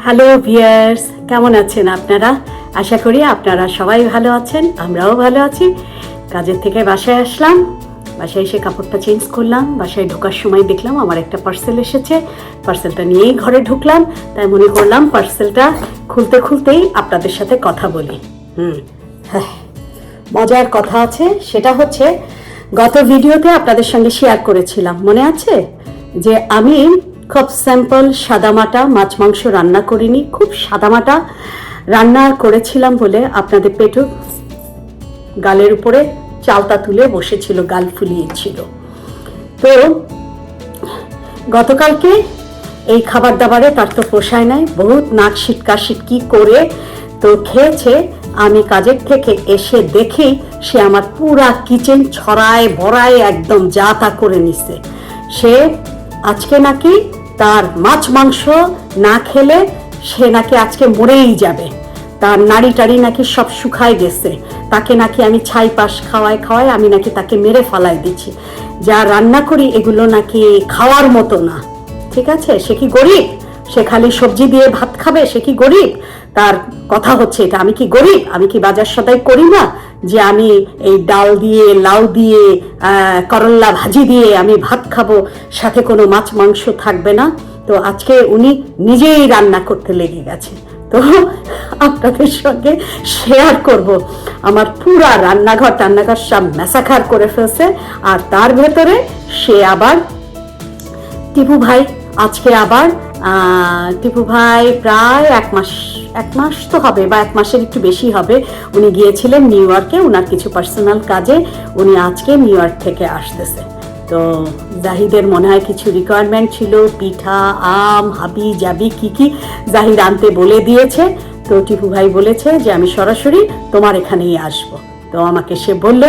Hello viewers, কেমন আছেন আপনারা? আশা করি আপনারা সবাই ভালো আছেন, আমরাও ভালো আছি। কাজের থেকে বাসায় আসলাম, বাসায় এসে কাপড়টা চেঞ্জ করলাম। বাসায় ঢোকার সময় দেখলাম আমার একটা পার্সেল এসেছে। পার্সেলটা নিয়েই ঘরে ঢুকলাম, তাই মনে করলাম পার্সেলটা খুলতে খুলতেই আপনাদের সাথে কথা বলি। মজার কথা আছে, সেটা হচ্ছে গত ভিডিওতে আপনাদের সঙ্গে শেয়ার করেছিলাম, মনে আছে? যে আমি খুব সিম্পল সাদামাটা মাছ মাংস রান্না করিনি, খুব সাদামাটা রান্না করেছিলাম বলে আপনাদের পেটু গালের উপরে চালতা তুলে বসেছিল, গাল ফুলিয়েছিল। তো গতকালকে এই খাবার দাবারে তার তো পোষায় নাই, বহুত নাক সিটকা সিটকি করে তো খেয়েছে। আমি কাজের থেকে এসে দেখি সে আমার পুরা কিচেন ছড়ায় ভরায় একদম যা তা করে নিছে। সে আজকে নাকি তার মাছ মাংস না খেলে সে নাকি আজকে মরেই যাবে, তার নাড়ি টাড়ি নাকি সব শুকায় গেছে, তাকে নাকি আমি ছাই পাশ খাওয়ায় খাওয়ায় আমি নাকি তাকে মেরে ফালাই দিচ্ছি। যা রান্না করি এগুলো নাকি খাওয়ার মতো না। ঠিক আছে, সে কি গরিব? সে খালি সবজি দিয়ে ভাত খাবে? সে কি গরিব? তার কথা হচ্ছে এটা। আমি কি গরিব? আমি কি বাজার সদাই করি না যে আমি এই ডাল দিয়ে লাউ দিয়ে করল্লা ভাজি দিয়ে আমি ভাত খাবো, সাথে কোনো মাছ মাংস থাকবে না? তো আজকে উনি নিজেই রান্না করতে লেগে গেছে। তো আপনাদের সঙ্গে শেয়ার করব আমার পুরা রান্নাঘর সব ম্যাসাকার করে ফেলছে। আর তার ভেতরে সে আবার টিপু ভাই আজকে আবার টিপু ভাই প্রায় এক মাস তো হবে, বা এক মাসের একটু বেশি হবে। উনি গিয়েছিলেন নিউ ইয়র্কে ওনার কিছু পার্সোনাল কাজে। উনি আজকে নিউ ইয়র্ক থেকে আসতেছে। তো জাহিদের মনে হয় কিছু রিকোয়ারমেন্ট ছিল, পিঠা আম হাবি জাবি কি জাহিদ আনতে বলে দিয়েছে। তো টিপু ভাই বলেছে যে আমি সরাসরি তোমার এখানেই আসবো। তো আমাকে সে বলল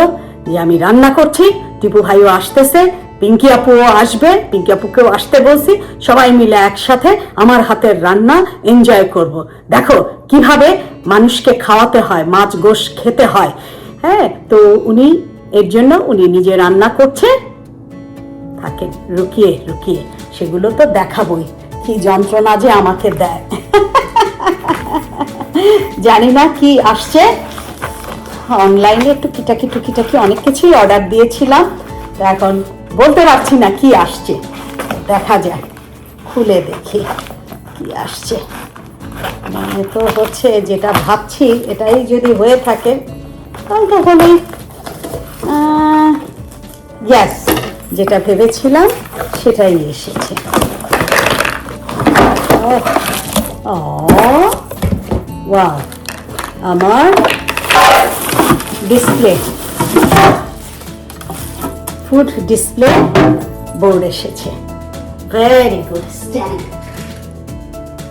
যে আমি রান্না করছি, টিপু ভাইও আসতেছে, পিঙ্কি আপুও আসবে, পিঙ্কি আপুকেও আসতে বলছি, সবাই মিলে একসাথে আমার হাতের রান্না এনজয় করব। দেখো কিভাবে মানুষকে খাওয়াতে হয়, মাছ গোশ খেতে হয়। হ্যাঁ, তো উনি এর জন্য উনি নিজে রান্না করছে। থাকেন রুকিয়ে রুকিয়ে, সেগুলো তো দেখাবই, কি যন্ত্রণা যে আমাকে দেয়। জানি না কি আসছে, অনলাইনে একটু টুকিটাকি অনেক কিছুই অর্ডার দিয়েছিলাম, এখন বলতে পারছি না কি আসছে। দেখা যায়, খুলে দেখি কি আসছে। মানে তো হচ্ছে যেটা ভাবছি এটাই যদি হয়ে থাকে তাহলে তো হলেই গ্যাস যেটা ভেবেছিলাম সেটাই এসেছে। ওয়াও, আমার ডিসপ্লে, ফুড ডিসপ্লে বোর্ড এসেছে। Very good stand,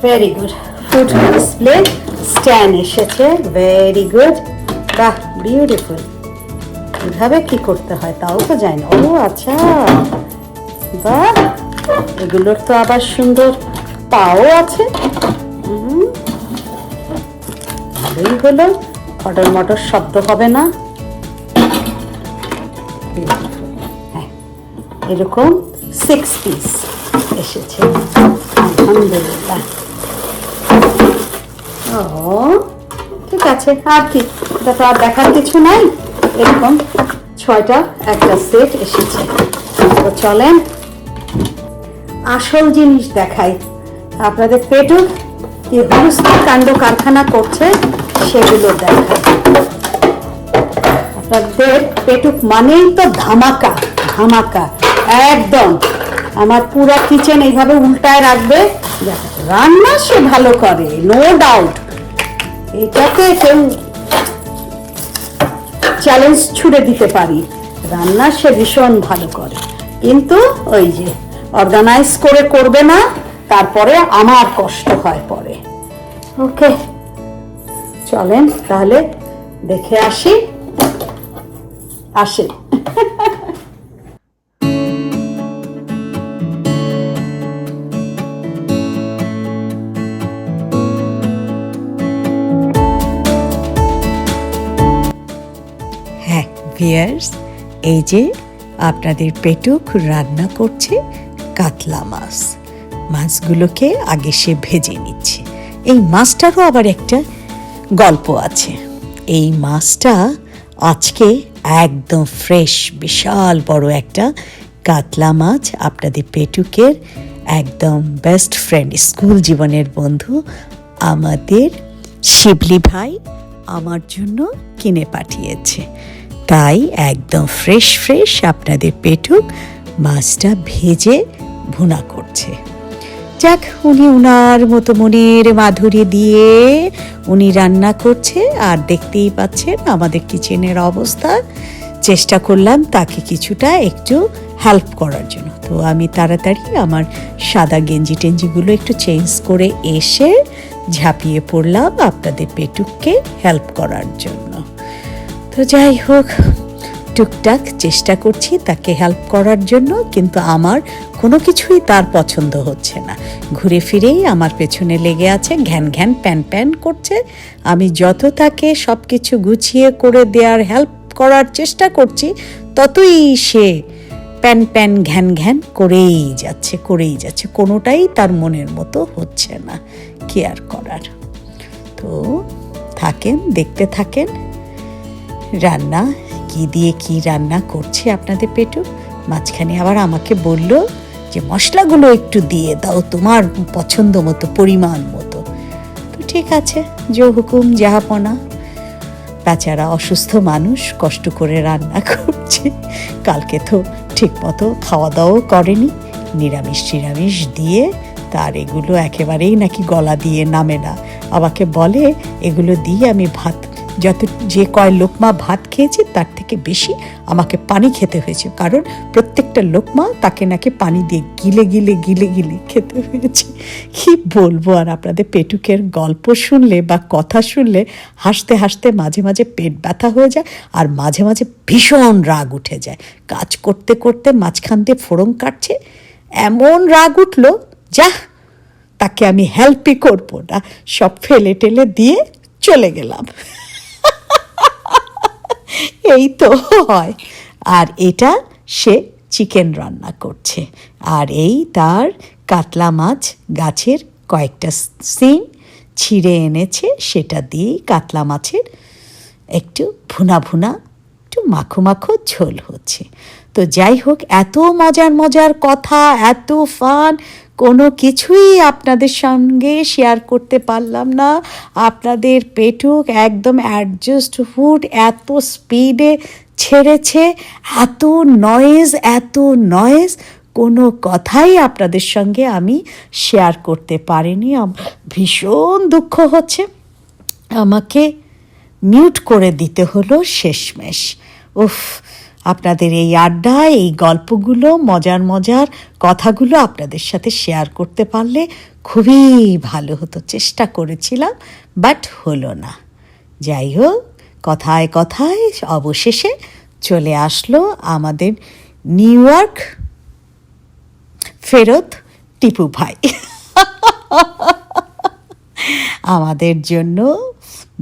very good food display stand এসেছে। ভেরি গুড, বাহ বিউটিফুল। এভাবে কি করতে হয় তাও তো জানি না। ও আচ্ছা, বাহ, এগুলোর তো আবার সুন্দর পাও আছে। ভালোই হলো, ফটর মটর শব্দ হবে না। হ্যাঁ, এরকম 6 পিস এসেছে, আলহামদুলিল্লাহ। ও ঠিক আছে, আর কি, এটা তো আর দেখার কিছু নাই। এরকম 6টা একটা সেট এসেছে। তো চলেন আসল জিনিস দেখাই আপনাদের। পেটু কি হুলস্থ কাণ্ড কারখানা করছে সেগুলো দেখাই আপনাদের। পেটুক মানেই তো ধামাকা ধামাকা একদম। আমার পুরা কিচেন এইভাবে উল্টায় রাখবে। রান্না সে ভালো করে, নো ডাউট, এটাকে কেউ চ্যালেঞ্জ ছুড়ে দিতে পারি। রান্না সে ভীষণ ভালো করে, কিন্তু ওই যে অর্গানাইজ করে করবে না, তারপরে আমার কষ্ট হয় পরে। ওকে চলেন তাহলে দেখে আসি। আসে ভিউয়ার্স, এই যে আপনাদের পেটুক রান্না করছে কাতলা মাছ। মাছগুলোকে আগে সে ভেজে নিচ্ছে। এই মাছটারও আবার একটা গল্প আছে। এই মাছটা আজকে একদম ফ্রেশ, বিশাল বড় একটা কাতলা মাছ আপনাদের পেটুকের একদম বেস্ট ফ্রেন্ড, স্কুল জীবনের বন্ধু আমাদের শিবলি ভাই আমার জন্য কিনে পাঠিয়েছে। তাই একদম ফ্রেশ ফ্রেশ আপনাদের পেটুক মাছটা ভেজে ভুনা করছে। যাক, উনি উনার মতো মনের মাধুরী দিয়ে উনি রান্না করছে, আর দেখতেই পাচ্ছেন আমাদের কিচেনের অবস্থা। চেষ্টা করলাম তাকে কিছুটা একটু হেল্প করার জন্য। তো আমি তাড়াতাড়ি আমার সাদা গেঞ্জি টেঞ্জিগুলো একটু চেঞ্জ করে এসে ঝাঁপিয়ে পড়লাম আপনাদের পেটুককে হেল্প করার জন্য। তো যাই হোক, টুকটাক চেষ্টা করছি তাকে হেল্প করার জন্য, কিন্তু আমার কোনো কিছুই তার পছন্দ হচ্ছে না। ঘুরে ফিরেই আমার পেছনে লেগে আছে, ঘ্যান ঘ্যান প্যান প্যান করছে। আমি যত তাকে সব কিছু গুছিয়ে করে দেওয়ার হেল্প করার চেষ্টা করছি, ততই সে প্যান প্যান ঘ্যান ঘ্যান করেই যাচ্ছে। কোনোটাই তার মনের মতো হচ্ছে না কেয়ার করার। তো থাকেন, দেখতে থাকেন রান্না কি দিয়ে কি রান্না করছে আপনাদের পেটু। মাঝখানে আবার আমাকে বলল যে মশলাগুলো একটু দিয়ে দাও তোমার পছন্দ মতো, পরিমাণ মতো। তো ঠিক আছে, জো হুকুম জাহাপনা। বেচারা অসুস্থ মানুষ কষ্ট করে রান্না করছে। কালকে তো ঠিক মতো খাওয়া দাওয়াও করেনি, নিরামিষ দিয়ে। তার এগুলো একেবারেই নাকি গলা দিয়ে নামে না। আমাকে বলে এগুলো দিয়ে আমি ভাত, যে কয় লোকমা ভাত খেয়েছি তার থেকে বেশি আমাকে পানি খেতে হয়েছে, কারণ প্রত্যেকটা লোকমা তাকে নাকি পানি দিয়ে গিলে গিলে খেতে হয়েছে। কি বলবো আর, আপনাদের পেটুকের গল্প শুনলে বা কথা শুনলে হাসতে হাসতে মাঝে মাঝে পেট ব্যথা হয়ে যায়, আর মাঝে মাঝে ভীষণ রাগ উঠে যায়। কাজ করতে করতে মাঝখান দিয়ে ফোড়ন কাটছে, এমন রাগ উঠলো, যা তাকে আমি হেল্পই করবো না, সব ফেলে টেলে দিয়ে চলে গেলাম। এই তো হয়। আর এটা সে চিকেন রান্না করছে, আর এই তার কাতলা মাছ গাছের কয়েকটা সিং ছিঁড়ে এনেছে, সেটা দিয়েই কাতলা মাছের একটু ভুনা একটু মাখো ঝোল হচ্ছে। তো যাই হোক, এত মজার কথা, এত ফান, কোনো কিছুই আপনাদের সঙ্গে শেয়ার করতে পারলাম না। আপনাদের পেটুক একদম অ্যাডজাস্ট ফুড এত স্পিডে ছেড়েছে, এত নয়েজ, কোনো কথাই আপনাদের সঙ্গে আমি শেয়ার করতে পারিনি। ভীষণ দুঃখ হচ্ছে, আমাকে মিউট করে দিতে হলো শেষমেশ। উফ, আপনাদের এই আড্ডা, এই গল্পগুলো, মজার কথাগুলো আপনাদের সাথে শেয়ার করতে পারলে খুবই ভালো হতো। চেষ্টা করেছিলাম, বাট হলো না। যাই হোক, কথায় অবশেষে চলে আসলো আমাদের নিউ ইয়র্ক ফেরত টিপু ভাই। আমাদের জন্য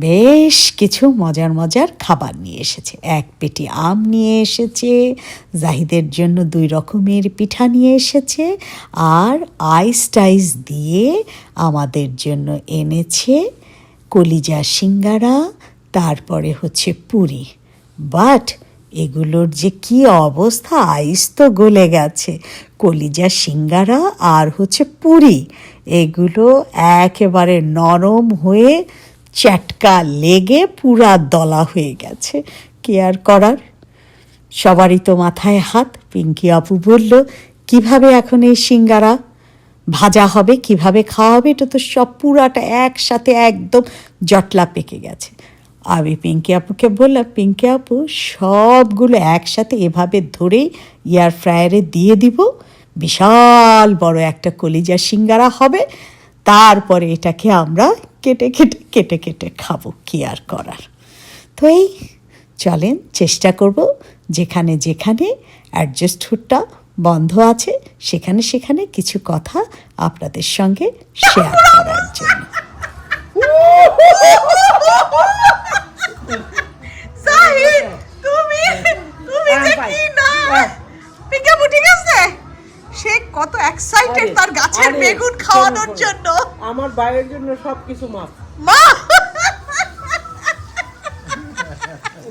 বেশ কিছু মজার খাবার নিয়ে এসেছে। এক পেটি আম নিয়ে এসেছে, জাহিদের জন্য 2 রকমের পিঠা নিয়ে এসেছে, আর আইস দিয়ে আমাদের জন্য এনেছে কলিজা সিঙ্গারা, তারপরে হচ্ছে পুরি। বাট এগুলোর যে কি অবস্থা, আইস তো গলে গেছে, কলিজা সিঙ্গারা আর হচ্ছে পুরি, এগুলো একেবারে নরম হয়ে চ্যাটকা লেগে পুরা দলা হয়ে গেছে। কেয়ার করার সবারই তো মাথায় হাত। পিঙ্কি আপু বলল, কিভাবে এখন এই সিঙ্গারা ভাজা হবে, কিভাবে খাওয়া হবে, এটা তো সব পুরাটা একসাথে একদম জটলা পেকে গেছে। আমি পিঙ্কি আপুকে বললাম, পিঙ্কি আপু সবগুলো একসাথে এভাবে ধরেই এয়ার ফ্রায়ারে দিয়ে দিব, বিশাল বড় একটা কলিজা সিঙ্গারা হবে, তারপরে এটাকে আমরা কেটে খাবো, কি আর করার। তো এই চলেন চেষ্টা করব যেখানে অ্যাডজাস্টহুডটা বন্ধ আছে সেখানে কিছু কথা আপনাদের সঙ্গে শেয়ার করার জন্য। তুমি যে কি না পিকাপু, ঠিক আছে সে কত এক্সাইটেড তার গাছের আরে, বেগুন খাওয়ানোর শোনো, জন্য। আমার বাইরের জন্য সবকিছু মাফ। মা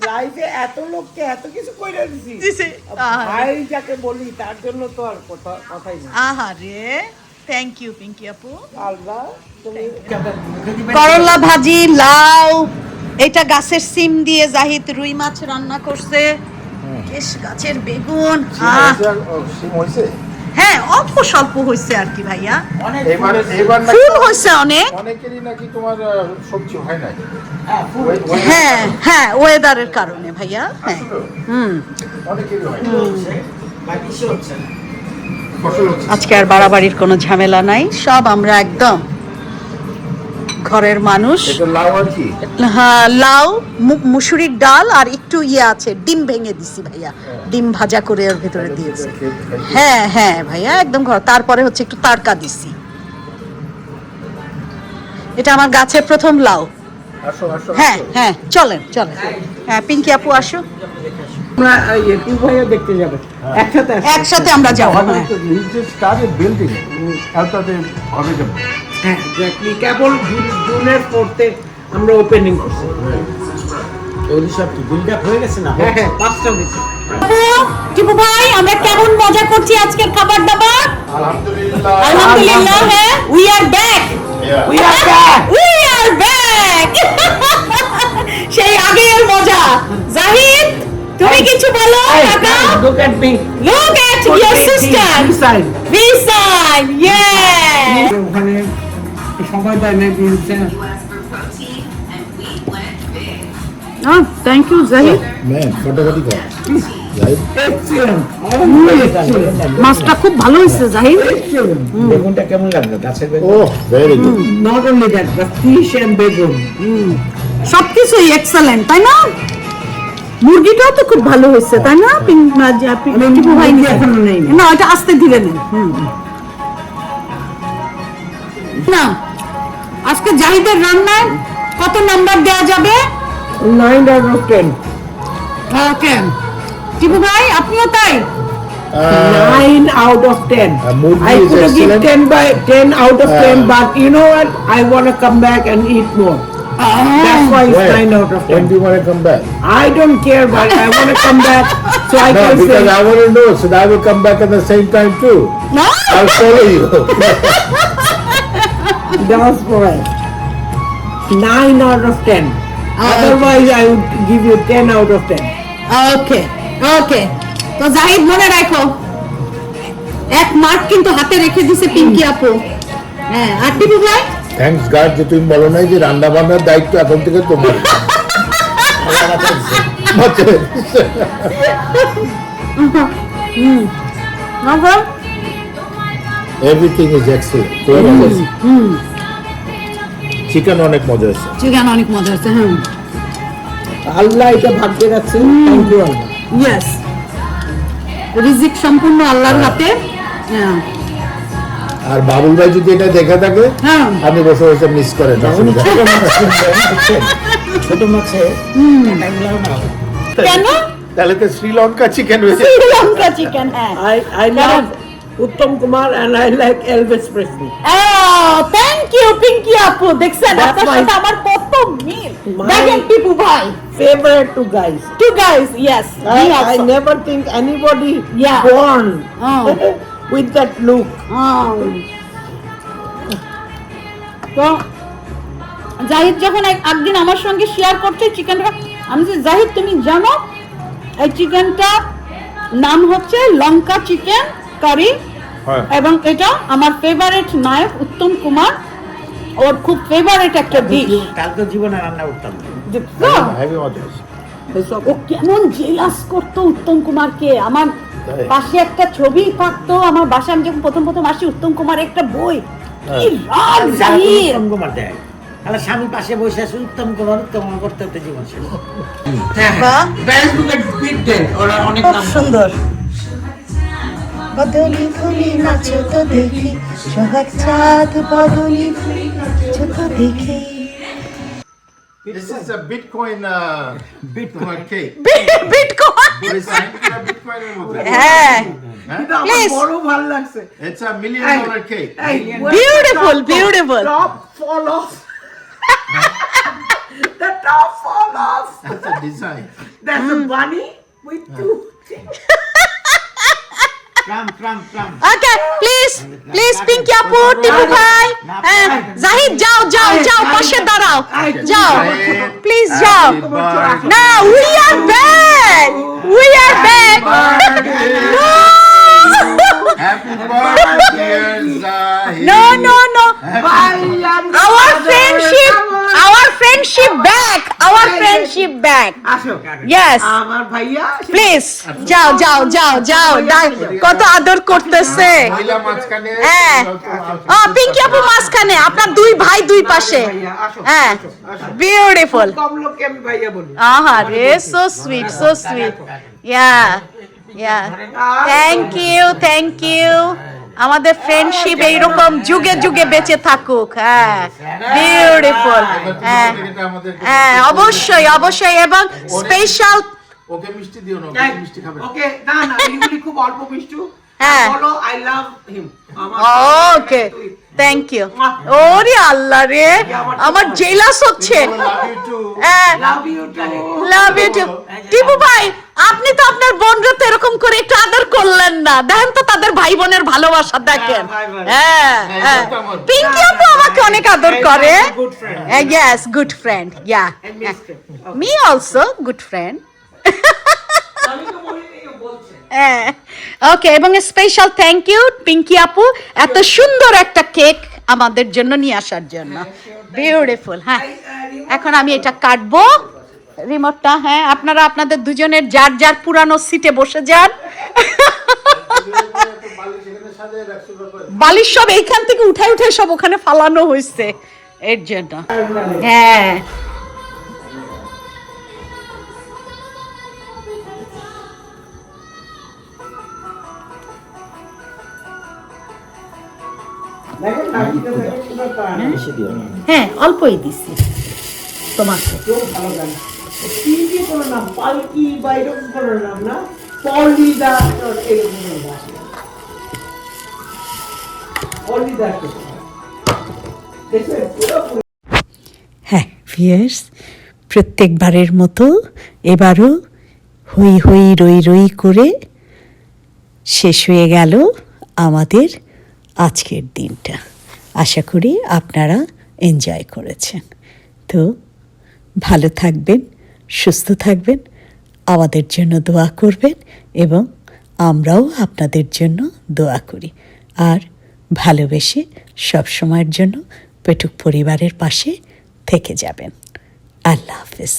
লাইফে এত লোককে এত কিছু কইরা দিছি, দিছে। ভাই যাকে বলি তার জন্য তো আর কথাই নেই। আহারে, থ্যাংক ইউ পিঙ্কি আপু। আল্লাহ, তুমি করলা ভাজি, লাউ, এটা গাছের সিম দিয়ে জাহিদ রুই মাছ রান্না করছে, বেশ গাছের বেগুন। হ্যাঁ, অল্প স্বল্প হয়েছে আর কি ভাইয়া, এবার ফুল হয়েছে অনেক। অনেকেরই নাকি তোমার সবজি হয় না। হ্যাঁ হ্যাঁ, ওয়েদারের কারণে ভাইয়া। হ্যাঁ, অনেকেরই হয় ফসল হচ্ছে। আজকে আর বাড়াবাড়ির কোনো ঝামেলা নাই, সব আমরা একদম ঘরের মানুষ। এটা লাউ আর কি? হ্যাঁ, লাউ, মুসুরির ডাল আর একটু ইয়ে আছে, ডিম ভেঙে দিছি ভাইয়া, ডিম ভাজা করে ওর ভিতরে দিয়েছি। হ্যাঁ হ্যাঁ ভাইয়া, একদম ঘর। তারপরে হচ্ছে একটু তারকা দিছি। এটা আমার গাছের প্রথম লাউ। আসো আসো হ্যাঁ হ্যাঁ, চলেন চলেন। হ্যাঁ, পিঙ্কি আপু আসো, আমরা ইউটিউব ভাইয়া দেখতে যাবো একসাথে। একসাথে আমরা যাবো। হ্যাঁ। বিল্ডিং তাতে হবে কেমন? হ্যাঁ, এক্স্যাক্টলি। কেবল জুনের 4th আমরা ওপেনিং করছি। হ্যাঁ হ্যাঁ, 5টা হয়েছে। টিপু ভাই, আমরা কেমন মজা করছি আজকের খাবার দাবার। আলহামদুলিল্লাহ। আলহামদুলিল্লাহ, হ্যাঁ, we are back, We are back! We are back. সেই আগের মজা। জাহিদ, তুমি কিছু বলো। কাকা, Look at me. look at your sister. Beside. Beside, yeah. ওখানে সময় দেয় না দিয়েছে। Thank you, Zahid. Ma'am photography কর। Excellent. মাছটা খুব ভালো হয়েছে জাহিদ। বেগুনটা কেমন লাগলো গাছের বেগুন? Oh, very good. Not only that, but fish and বেগুন। সবকিছুই এক্সেলেন্ট, তাই না? মুরগিটাও তো খুব ভালো হয়েছে, তাই না? টিপু ভাই মুরগি এখনো নেই। না, ওটা আস্তে ধীরে নেন। না, আজকে জাহিদের রান্নায় কত নাম্বার দেওয়া যাবে? 9 out of 10. ওকে, টিপু ভাই আপনিও তাই? 9 out of 10. Moody I is could have given excellent. 10 out of 10, but you know what? I want to come back and eat more. That's why it's 9 out of When 10. do you want to come back? I don't care, but I want to come back so I No, can because say, I want to know, so that I will come back at the same time too. না, I'll follow you. that's right. 9 out of 10. Otherwise, I would give you 10 out of 10. ওকে ওকে। তো জাহিদ মনে রাখো, 1 mark কিন্তু হাতে রেখে দিছে পিঙ্কি আপু। হ্যাঁ, আর টিপু ভাই Thanks God যে তুমি বলো নাই যে রান্না বান্নার দায়িত্ব এখন থেকে তোমার। Everything is excellent. চিকেন অনেক মজা আছে। চিকেন অনেক মজা আছে। হ্যাঁ, আল্লাহ এটা ভাগ্যে রাখছে। Thank you, Allah. ইয়েস, রিজিক সম্পূর্ণ আল্লাহর হাতে। হ্যাঁ আর বাবুল ভাই যদি এটা দেখে থাকে, হ্যাঁ, আপনি বসে বসে মিস করেন। ছোট মাছে কাঁটাগুলো না কেন? তাহলে তো শ্রীলঙ্কা চিকেন হয়েছে। শ্রীলঙ্কা চিকেন। হ্যাঁ, I love Uttam Kumar and I like Elvis Presley. Thank you Pinki আপু। দেখছেন That's আপনার my- সাথে আমার কত মিল। My- দেখেন টিপু ভাই, Favorite to guys. To guys, yes, I never think anybody Yeah. born Oh. with that look. তো জাহিদ যখন একদিন আমার সঙ্গে শেয়ার করছে চিকেনটা, আমি যে জাহিদ তুমি জানো এই চিকেনটা নাম হচ্ছে লঙ্কা চিকেন কারি, হ্যাঁ। এবং এটা আমার ফেভারিট নায়ক উত্তম কুমার, ওর খুব ফেভারিট একটা ডিশ। কাল তো জীবনে রান্না করতাম না। হেভি মজা আছে। ও কেমন জেলাস করতো উত্তম কুমারকে। আমার তাই? পাশে একটা ছবি থাকতো, আমার বাসায় আমি যখন প্রথম আসি, উত্তম কুমার একটা বই, কি রাগ সারাক্ষণ জাহিদ। উত্তম কুমার দেয়। তাহলে স্বামী পাশে বসে আছে উত্তম কুমার করতে করতে জীবন শেষ। বাহ, Facebook at Big Ten ওরা অনেক খুব নাম। সুন্দর। বদলি ধুলি নাচো তো দেখি, সোহাগ চাঁদ বদলি ধুলি নাচো তো দেখি। This is a Bitcoin cake. Bitcoin. Bitcoin এর মধ্যে। হ্যাঁ, কিন্তু আমার Please. বড় ভালো লাগছে It's a $1 million cake. Beautiful, beautiful. Top fall off. The top fall off. That's a design. That's a bunny with two. Trump. Okay, please, Pinki আপু, টিপু ভাই, হ্যাঁ, জাহিদ যাও, পাশে দাঁড়াও, যাও, প্লিজ যাও। না, we are back. Happy birthday, Zahid. No. Our friendship back. আসো Yes. আমার ভাইয়া প্লিজ যাও কত আদর করতেছে। মহিলা মাঝখানে হ্যাঁ ও পিঙ্কি আপু মাঝখানে, আপনার দুই ভাই দুই পাশে। ভাইয়া আসো হ্যাঁ বিউটিফুল। কম লোককে আমি ভাইয়া বলি আহা রে, so sweet yeah thank you আমাদের ফ্রেন্ডশিপ এইরকম যুগে যুগে বেঁচে থাকুক। হ্যাঁ বিউটিফুল। হ্যাঁ অবশ্যই এবং স্পেশাল। ওকে মিষ্টি দিও না, ওকে মিষ্টি খাবে না। ওকে না এগুলি খুব অল্প মিষ্টি হ্যাঁ। বলো I love him okay thank you. ওরে আল্লাহ রে, আমার জেলাস হচ্ছে। Love you too. হ্যাঁ love you too love you too. Tipu ভাই, আপনি তো আপনার বোনরা তো এরকম করে একটু আদর করলেন না। দেখেন তো তাদের ভাই বোনের ভালোবাসা দেখেন। হ্যাঁ পিঙ্কি আপু আমাকে অনেক আদর করে। Good friend yes good friend yeah and miss friend me also good friend. আমি তো বলিনি বলছে ওকে এবং স্পেশাল থ্যাংক ইউ পিঙ্কি আপু এত সুন্দর একটা কেক আমাদের জন্য নিয়ে আসার জন্য। বিউটিফুল। হ্যাঁ এখন আমি এটা কাটবো রিমোটটা। হ্যাঁ আপনারা আপনাদের দুজনের যার পুরানো সিটে বসে যান। বালিশ সব এইখান থেকে উঠাই সব ওখানে ফালানো হয়েছে এর জন্য। হ্যাঁ দেখেন না কি পুরো হ্যাঁ অল্পই দিছি তোমাকে। ভালো গান কি কোনো নাম পালকি বা এরকম কোনো নাম না পলিদা এরকম নাম পলিদা দেখো পুরো হ্যাঁ ভিউয়ার্স, প্রত্যেকবারের মতো এবারও হই রই করে শেষ হয়ে গেল আমাদের আজকের দিনটা। আশা করি আপনারা এনজয় করেছেন। তো ভালো থাকবেন, সুস্থ থাকবেন, আমাদের জন্য দোয়া করবেন এবং আমরাও আপনাদের জন্য দোয়া করি। আর ভালোবেসে সবসময়ের জন্য পেটুক পরিবারের পাশে থেকে যাবেন। আল্লাহ হাফেজ।